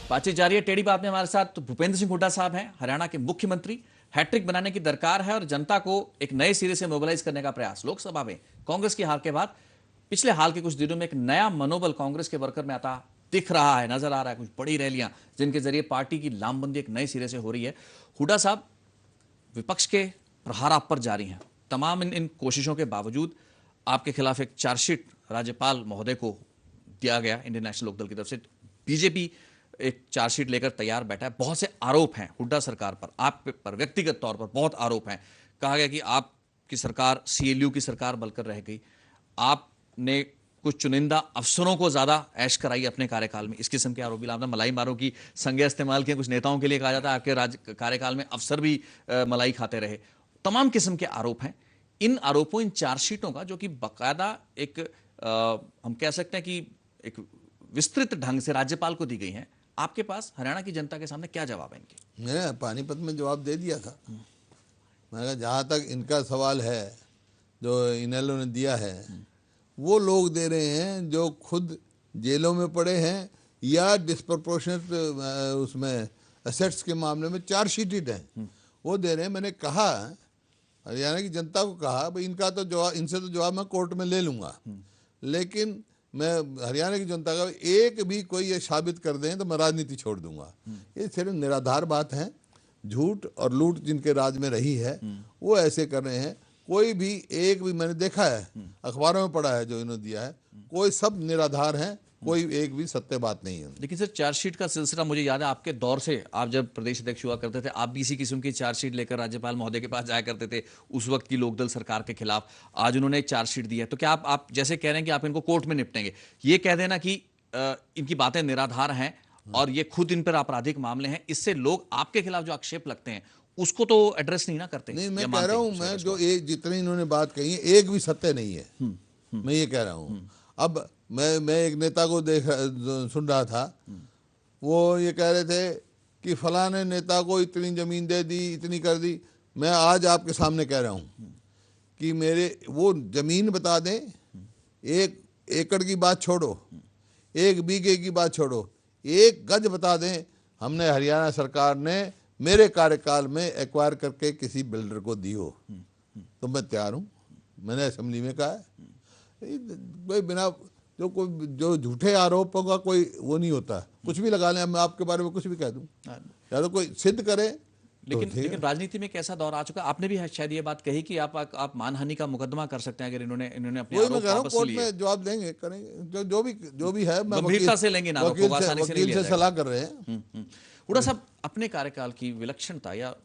बातचीत जारी है। टेढ़ी बात में हमारे साथ भूपेंद्र सिंह हुड्डा साहब हैं, हरियाणा के मुख्यमंत्री। हैट्रिक बनाने की दरकार है और जनता को एक नए सिरे से मोबिलाइज करने का प्रयास। लोकसभा में कांग्रेस की हार के बाद पिछले हाल के कुछ दिनों में एक नया मनोबल कांग्रेस के वर्कर में आता दिख रहा है, नजर आ रहा है। कुछ बड़ी रैलियां जिनके जरिए पार्टी की लामबंदी एक नए सिरे से हो रही है। हुड्डा साहब, विपक्ष के प्रहार आप पर जारी हैं। तमाम इन कोशिशों के बावजूद आपके खिलाफ एक चार्जशीट राज्यपाल महोदय को दिया गया इंडियन नेशनल लोकदल की तरफ से। बीजेपी एक चार्जशीट लेकर तैयार बैठा है। बहुत से आरोप हैं हुड्डा सरकार पर, आप पर व्यक्तिगत तौर पर बहुत आरोप हैं। कहा गया कि आपकी सरकार सीएलयू की सरकार बनकर रह गई। आपने कुछ चुनिंदा अफसरों को ज्यादा ऐश कराई अपने कार्यकाल में, इस किस्म के आरोप भी। आपने मलाई मारो की संज्ञा इस्तेमाल किया। कुछ नेताओं के लिए कहा जाता है आपके राज्य कार्यकाल में अफसर भी मलाई खाते रहे। तमाम किस्म के आरोप हैं। इन आरोपों, इन चार्जशीटों का जो कि बाकायदा एक हम कह सकते हैं कि एक विस्तृत ढंग से राज्यपाल को दी गई है, आपके पास हरियाणा की जनता के सामने क्या जवाब है इनके? मैंने पानीपत में जवाब दे दिया था। मैंने कहा जहाँ तक इनका सवाल है जो इनेलो ने दिया है, वो लोग दे रहे हैं जो खुद जेलों में पड़े हैं या डिस्प्रपोर्शनेट उसमें एसेट्स के मामले में चार्जशीटेड हैं, वो दे रहे हैं। मैंने कहा, हरियाणा की जनता को कहा, भाई इनका तो जवाब, इनसे तो जवाब मैं कोर्ट में ले लूँगा, लेकिन मैं हरियाणा की जनता का एक भी कोई ये साबित कर दें तो मैं राजनीति छोड़ दूंगा। ये सिर्फ निराधार बात है। झूठ और लूट जिनके राज में रही है वो ऐसे कर रहे हैं। कोई भी एक भी, मैंने देखा है, अखबारों में पढ़ा है जो इन्होंने दिया है, कोई सब निराधार हैं, कोई एक भी सत्य बात नहीं है। लेकिन सर, चार्जशीट का सिलसिला मुझे याद है आपके दौर से, आप जब प्रदेश अध्यक्ष हुआ करते थे, आप भी इसी किस्म की चार्जशीट लेकर राज्यपाल महोदय के पास जाया करते थे उस वक्त की लोकदल सरकार के खिलाफ। आज उन्होंने एक चार्जशीट दी है, तो क्या आप जैसे कह रहे हैं कि आप इनको कोर्ट में निपटेंगे, ये कह देना कि इनकी बातें निराधार हैं और ये खुद इन पर आपराधिक मामले हैं, इससे लोग आपके खिलाफ जो आक्षेप लगते हैं उसको तो एड्रेस नहीं ना करते? नहीं, मैं कह रहा हूं, मैं जो एक जितने इन्होंने बात कही है एक भी सत्य नहीं है। मैं ये कह रहा हूं। अब मैं एक नेता को सुन रहा था, वो ये कह रहे थे कि फलाने नेता को इतनी जमीन दे दी, इतनी कर दी। मैं आज आपके सामने कह रहा हूं कि मेरे वो जमीन बता दें, 1 एकड़ की बात छोड़ो, 1 बीघे की बात छोड़ो, 1 गज बता दें हमने हरियाणा सरकार ने मेरे कार्यकाल में एक्वायर करके किसी बिल्डर को दी हो, तो मैं तैयार हूँ। मैंने असेंबली में कहा है। कोई बिना जो झूठे आरोपों का कोई वो नहीं होता। कुछ भी लगा लें, मैं आपके बारे में कुछ भी कह दूं, या तो कोई सिद्ध करे। लेकिन राजनीति में कैसा दौर आ चुका है? आपने भी शायद ये बात कही कि आप मानहानि का मुकदमा कर सकते हैं अगर इन्होंने अपने आरोप वापस लिए। कोर्ट में जवाब देंगे, करेंगे, जो भी है। मैं गंभीरता से लेंगे ना, वकील से सलाह कर रहे हैं। हुड्डा साहब, अपने कार्यकाल की विलक्षणता या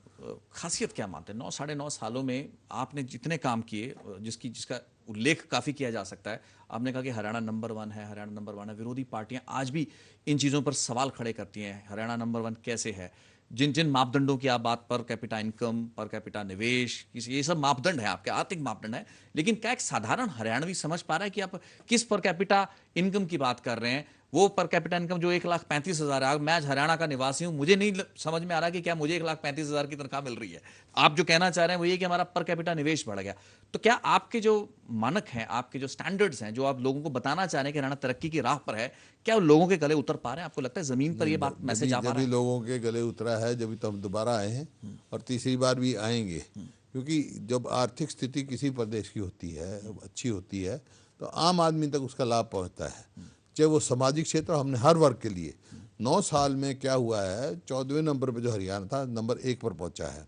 खासियत क्या मानते हैं? 9-9.5 सालों में आपने जितने काम किए, जिसका उल्लेख काफी किया जा सकता है। आपने कहा कि हरियाणा नंबर 1 है, हरियाणा नंबर 1 है। विरोधी पार्टियां आज भी इन चीजों पर सवाल खड़े करती हैं, हरियाणा नंबर 1 कैसे है? जिन मापदंडों की आप बात, per capita income, per capita निवेश, ये सब मापदंड है, आपके आर्थिक मापदंड है, लेकिन क्या एक साधारण हरियाणवी समझ पा रहा है कि आप किस पर कैपिटा इनकम की बात कर रहे हैं? वो पर कैपिटा इनकम जो 1,35,000 है, मैं आज हरियाणा का निवासी हूं, मुझे नहीं समझ में आ रहा कि क्या मुझे 1,35,000 की तनख्वाह मिल रही है। आप जो कहना चाह रहे हैं वो ये कि हमारा पर कैपिटा निवेश बढ़ गया। तो क्या आपके जो मानक हैं, आपके जो स्टैंडर्ड्स हैं, जो आप लोगों को बताना चाह रहे हैं कि हरियाणा तरक्की की राह पर है, क्या लोगों के गले उतर पा रहे हैं? आपको लगता है जमीन पर ये बात मैसेज आ पा रहा है? जब लोगों के गले उतरा है, जब तो हम दोबारा आए हैं और तीसरी बार भी आएंगे। क्योंकि जब आर्थिक स्थिति किसी प्रदेश की होती है, अच्छी होती है, तो आम आदमी तक उसका लाभ पहुंचता है, चाहे वो सामाजिक क्षेत्र, हमने हर वर्ग के लिए। 9 साल में क्या हुआ है, 14वें नंबर पे जो हरियाणा था, नंबर 1 पर पहुंचा है।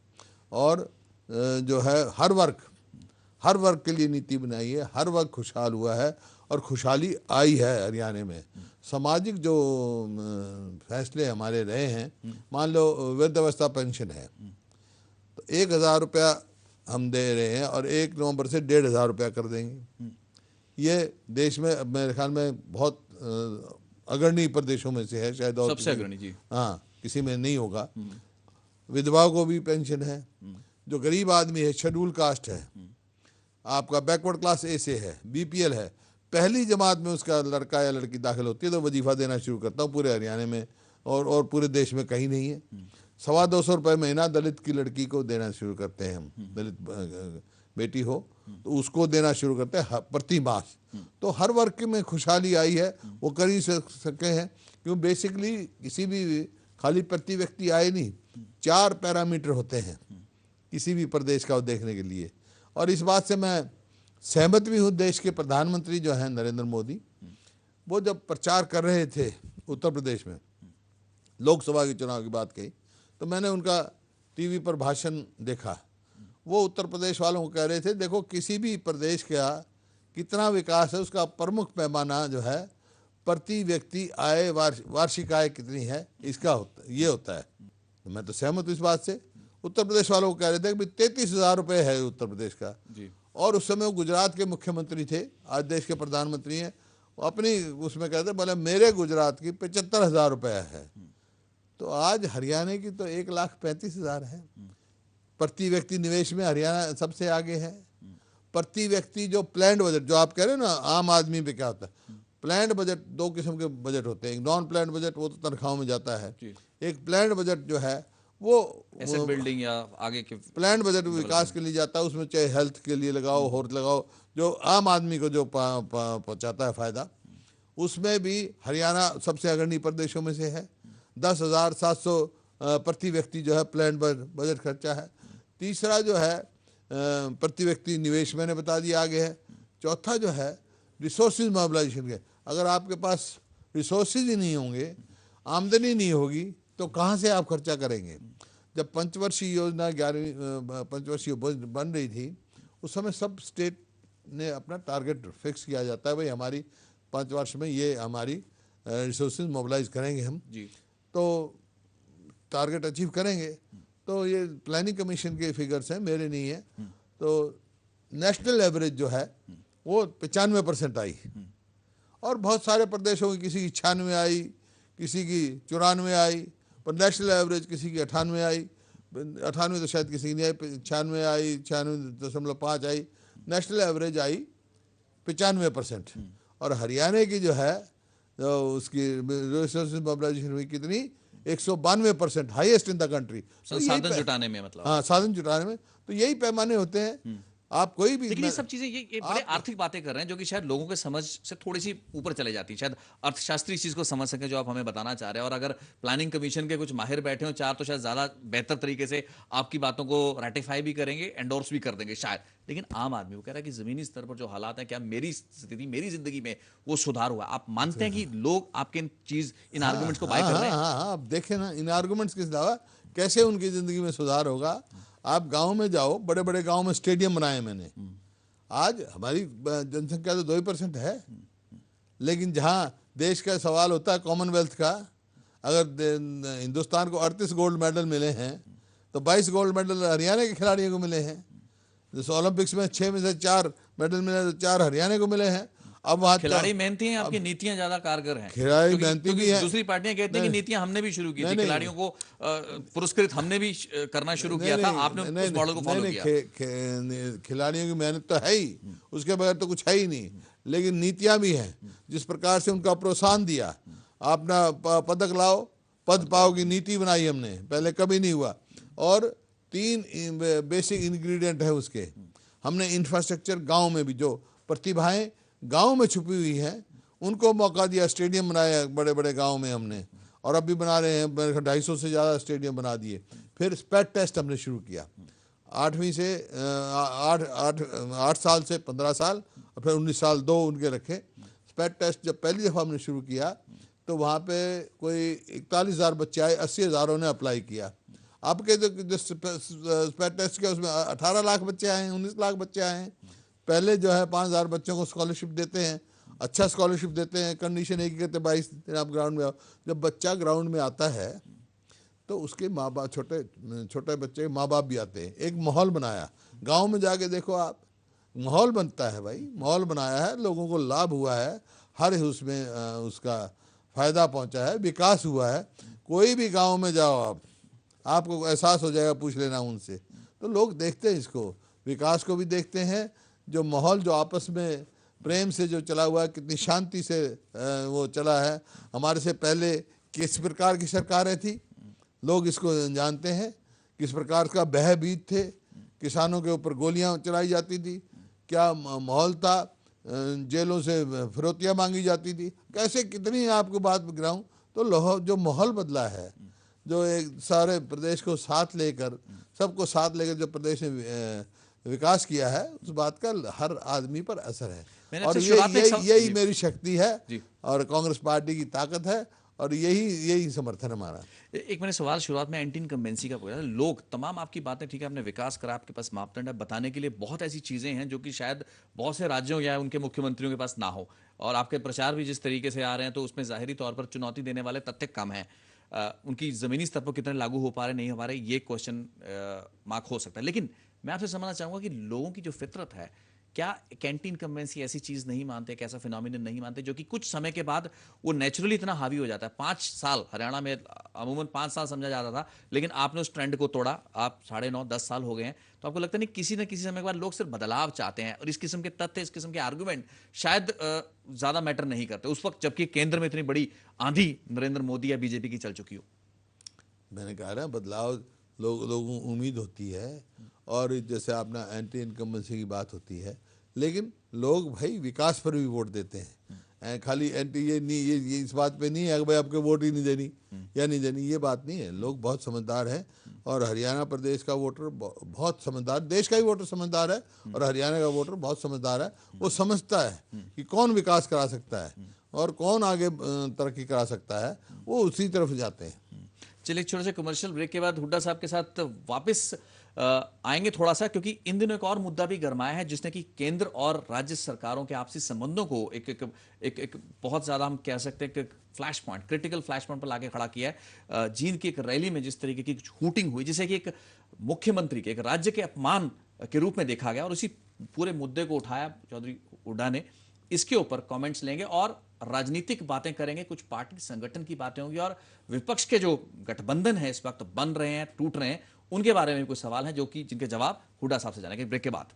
और जो है हर वर्ग के लिए नीति बनाई है, हर वर्ग खुशहाल हुआ है और खुशहाली आई है हरियाणा में। सामाजिक जो फैसले हमारे रहे हैं, मान लो वृद्धावस्था पेंशन है तो 1,000 रुपया हम दे रहे हैं और 1 नवंबर से 1,500 रुपया कर देंगे। ये देश में मेरे ख्याल में बहुत अग्रणी प्रदेशों में से है, शायद और सबसे अग्रणी जी। हाँ, किसी में नहीं होगा। विधवा को भी पेंशन है। जो गरीब आदमी है, शेड्यूल कास्ट है, आपका बैकवर्ड क्लास ए से है, बीपीएल है, पहली जमात में उसका लड़का या लड़की दाखिल होती है तो वजीफा देना शुरू करता हूँ पूरे हरियाणा में, और पूरे देश में कहीं नहीं है। 225 रुपये महीना दलित की लड़की को देना शुरू करते हैं हम, दलित बेटी हो तो उसको देना शुरू करते हैं प्रति मास। तो हर वर्ग में खुशहाली आई है, वो कर ही सके हैं, क्यों बेसिकली किसी भी खाली प्रति व्यक्ति आए नहीं, 4 पैरामीटर होते हैं किसी भी प्रदेश का देखने के लिए। और इस बात से मैं सहमत भी हूँ। देश के प्रधानमंत्री जो हैं नरेंद्र मोदी, वो जब प्रचार कर रहे थे उत्तर प्रदेश में, लोकसभा के चुनाव की बात कही, तो मैंने उनका टीवी पर भाषण देखा। वो उत्तर प्रदेश वालों को कह रहे थे, देखो किसी भी प्रदेश का कितना विकास है उसका प्रमुख पैमाना जो है प्रति व्यक्ति आय, वार्षिक आय कितनी है, इसका ये होता है। तो मैं तो सहमत हूँ इस बात से। उत्तर प्रदेश वालों को कह रहे थे कि 33,000 रुपये है उत्तर प्रदेश का जी। और उस समय वो गुजरात के मुख्यमंत्री थे, आज देश के प्रधानमंत्री हैं, वो अपनी उसमें कहते बोले मेरे गुजरात की 75,000 रुपये है। तो आज हरियाणा की तो 1,35,000 है। प्रति व्यक्ति निवेश में हरियाणा सबसे आगे है। प्रति व्यक्ति जो प्लान्ड बजट, जो आप कह रहे हो ना आम आदमी पे क्या होता है, प्लान्ड बजट 2 किस्म के बजट होते हैं। एक नॉन प्लान्ड बजट, वो तो तनख्वाहों में जाता है। एक प्लान्ड बजट जो है वो एसेट बिल्डिंग या आगे के प्लान्ड बजट विकास के लिए जाता है। उसमें चाहे हेल्थ के लिए लगाओ, और लगाओ, जो आम आदमी को जो पहुंचाता है फायदा, उसमें भी हरियाणा सबसे अग्रणी प्रदेशों में से है। 10,700 प्रति व्यक्ति जो है प्लान्ड बजट खर्चा है। तीसरा जो है प्रति व्यक्ति निवेश, मैंने बता दिया, आगे है। चौथा जो है रिसोर्सेज मोबिलाइजेशन के। अगर आपके पास रिसोर्सेज ही नहीं होंगे, आमदनी नहीं होगी, तो कहाँ से आप खर्चा करेंगे। जब पंचवर्षीय योजना 11वीं पंचवर्षीय बन रही थी, उस समय सब स्टेट ने अपना टारगेट फिक्स किया जाता है, भाई हमारी 5 वर्ष में ये हमारी रिसोर्सेज मोबिलाइज करेंगे हम जी, तो टारगेट अचीव करेंगे। तो ये प्लानिंग कमीशन के फिगर्स हैं, मेरे नहीं है। तो नेशनल एवरेज जो है वो 95% आई, और बहुत सारे प्रदेशों की किसी की 96 आई, किसी की 94 आई, पर नेशनल एवरेज किसी की 98 आई, 98 तो शायद किसी की नहीं आई, 96 आई, 96.5 आई, नेशनल एवरेज आई 95%। और हरियाणा की जो है उसकी रिसोर्सेज मोबिलाइजेशन हुई कितनी, 192%, हाईएस्ट इन द कंट्री। साधन जुटाने में, मतलब हाँ, साधन जुटाने में। तो यही पैमाने होते हैं। आप कोई भी, लेकिन ये सब चीजें ये बड़े आर्थिक बातें कर रहे हैं जो कि शायद लोगों के समझ से थोड़ी सी ऊपर चले जाती है। शायद अर्थशास्त्री इस चीज को समझ सके जो आप हमें बताना चाह रहे हैं। और अगर प्लानिंग कमीशन के कुछ माहिर बैठे हो 4, तो शायद ज्यादा बेहतर तरीके से आपकी बातों को रेटिफाई भी करेंगे, एंडोर्स भी कर देंगे शायद। लेकिन आम आदमी वो कह रहा है कि जमीनी स्तर पर जो हालात है, क्या मेरी स्थिति, मेरी जिंदगी में वो सुधार हुआ? आप मानते हैं कि लोग आपके इन आर्गुमेंट्स को बाय कर रहे हैं? हाँ, आप देखें ना इन आर्गुमेंट्स के अलावा कैसे उनकी जिंदगी में सुधार होगा। आप गाँव में जाओ, बड़े बड़े गाँव में स्टेडियम बनाए मैंने। आज हमारी जनसंख्या तो 2% है, लेकिन जहाँ देश का सवाल होता है कॉमनवेल्थ का, अगर हिंदुस्तान को 38 गोल्ड मेडल मिले हैं, तो 22 गोल्ड मेडल हरियाणा के खिलाड़ियों को मिले हैं। जैसे ओलंपिक्स में 6 में से 4 मेडल मिले, तो 4 हरियाणा को मिले हैं। अब वहाँ खिलाड़ी मेहनती हैं, आपकी नीतियां ज्यादा कारगर हैं। खिलाड़ी मेहनती भी हैं। दूसरी पार्टियां कहती हैं कि नीतियां हमने भी शुरू की थी, खिलाड़ियों को पुरस्कृत हमने भी करना शुरू किया था, आपने उस मॉडल को फॉलो किया। खिलाड़ियों की मेहनत तो है ही, उसके बगैर तो कुछ है ही नहीं। लेकिन नीतियां भी हैं, जिस प्रकार से उनका प्रोत्साहन दिया, अपना पदक लाओ पद पाओ की नीति बनाई हमने, पहले कभी नहीं हुआ। और 3 बेसिक इंग्रेडिएंट है उसके। हमने इंफ्रास्ट्रक्चर, गाँव में भी जो प्रतिभाएं गांव में छुपी हुई हैं उनको मौका दिया, स्टेडियम बनाया बड़े बड़े गांव में हमने, और अभी बना रहे हैं 250 से ज़्यादा स्टेडियम बना दिए। फिर स्पेट टेस्ट हमने शुरू किया 8वीं से 8 साल से 15 साल, और फिर 19 साल 2 उनके रखे। स्पेट टेस्ट जब पहली दफ़ा हमने शुरू किया तो वहाँ पे कोई 41,000 बच्चे आए, 80,000 ने अप्लाई किया। आपके जो स्पेट टेस्ट के उसमें 18 लाख बच्चे आए हैं, 19 लाख बच्चे आए हैं। पहले जो है 5,000 बच्चों को स्कॉलरशिप देते हैं, अच्छा स्कॉलरशिप देते हैं। कंडीशन एक ही कहते 22 दिन आप ग्राउंड में आओ। जब बच्चा ग्राउंड में आता है तो उसके माँ बाप, छोटे बच्चे के माँ बाप भी आते हैं। एक माहौल बनाया, गांव में जाके देखो आप, माहौल बनता है भाई, माहौल बनाया है, लोगों को लाभ हुआ है, हर उसमें उसका फ़ायदा पहुंचा है, विकास हुआ है। कोई भी गाँव में जाओ आपको एहसास हो जाएगा, पूछ लेना उनसे। तो लोग देखते हैं इसको, विकास को भी देखते हैं। जो माहौल जो आपस में प्रेम से जो चला हुआ है, कितनी शांति से वो चला है। हमारे से पहले किस प्रकार की सरकारें थी, लोग इसको जानते हैं, किस प्रकार का बह बीत थे, किसानों के ऊपर गोलियां चलाई जाती थी, क्या माहौल था, जेलों से फिरौतियाँ मांगी जाती थी, कैसे कितनी आपको बात गिराऊं। तो जो माहौल बदला है, जो एक सारे प्रदेश को साथ लेकर, सबको साथ लेकर जो प्रदेश ने विकास किया है, उस बात का हर आदमी पर असर है। मैंने और आपसे शुरुआत में यही मेरी शक्ति है जी। और कांग्रेस पार्टी की ताकत है, और यही समर्थन है हमारा। एक मैंने सवाल शुरुआत में एंटी इनकम्बेंसी का पूछा। लोग तमाम आपकी बातें ठीक है, आपने विकास करा, आपके पास मापदंड है, बताने के लिए बहुत ऐसी चीज़ें हैं जो कि शायद बहुत से राज्यों या उनके मुख्यमंत्रियों के पास ना हो, और आपके प्रचार भी जिस तरीके से आ रहे हैं तो उसमें ज़ाहिरी तौर पर चुनौती देने वाले तथ्य कम हैं। उनकी ज़मीनी स्तर पर कितने लागू हो पा रहे नहीं हो पा रहे, ये क्वेश्चन मार्क हो सकता है। लेकिन मैं आपसे समझना चाहूँगा कि लोगों की जो फितरत है, क्या कैंटीन कन्वेंसी ऐसी चीज़ नहीं मानते, एक ऐसा फिनोमिनन नहीं मानते जो कि कुछ समय के बाद वो नेचुरली इतना हावी हो जाता है? 5 साल हरियाणा में अमूमन 5 साल समझा जाता था, लेकिन आपने उस ट्रेंड को तोड़ा, आप 9.5 10 साल हो गए हैं, तो आपको लगता नहीं किसी न किसी समय के बाद लोग सिर्फ बदलाव चाहते हैं और इस किस्म के तथ्य, इस किस्म के आर्गुमेंट शायद ज़्यादा मैटर नहीं करते उस वक्त, जबकि केंद्र में इतनी बड़ी आंधी नरेंद्र मोदी या बीजेपी की चल चुकी हो? मैंने कहा ना, बदलाव लोगों को उम्मीद होती है, और जैसे आपने एंटी इनकम्बेंसी की बात होती है, लेकिन लोग भाई विकास पर भी वोट देते हैं। खाली एंटी ये नहीं, ये इस बात पे नहीं है कि भाई आपके वोट ही नहीं देनी या नहीं देनी, ये बात नहीं है। लोग बहुत समझदार हैं, और हरियाणा प्रदेश का वोटर बहुत समझदार, देश का ही वोटर समझदार है, और हरियाणा का वोटर बहुत समझदार है। वो समझता है कि कौन विकास करा सकता है और कौन आगे तरक्की करा सकता है, वो उसी तरफ जाते हैं। चलिए, एक छोटे से कमर्शियल ब्रेक के बाद हुड्डा साहब के साथ वापस आएंगे थोड़ा सा, क्योंकि इन दिनों एक और मुद्दा भी गरमाया है जिसने कि केंद्र और राज्य सरकारों के आपसी संबंधों को एक बहुत ज़्यादा हम कह सकते हैं कि flash point, critical flash point पर लाके खड़ा किया है। जींद की एक रैली में जिस तरीके की शूटिंग हुई, जिसे कि एक मुख्यमंत्री के, एक राज्य के अपमान के रूप में देखा गया, और उसी पूरे मुद्दे को उठाया चौधरी हुड्डा ने। इसके ऊपर कमेंट्स लेंगे और राजनीतिक बातें करेंगे, कुछ पार्टी संगठन की बातें होंगी, और विपक्ष के जो गठबंधन है इस वक्त बन रहे हैं, टूट रहे हैं, उनके बारे में कुछ सवाल हैं जो कि जिनके जवाब हुड्डा साहब से जानेंगे ब्रेक के बाद।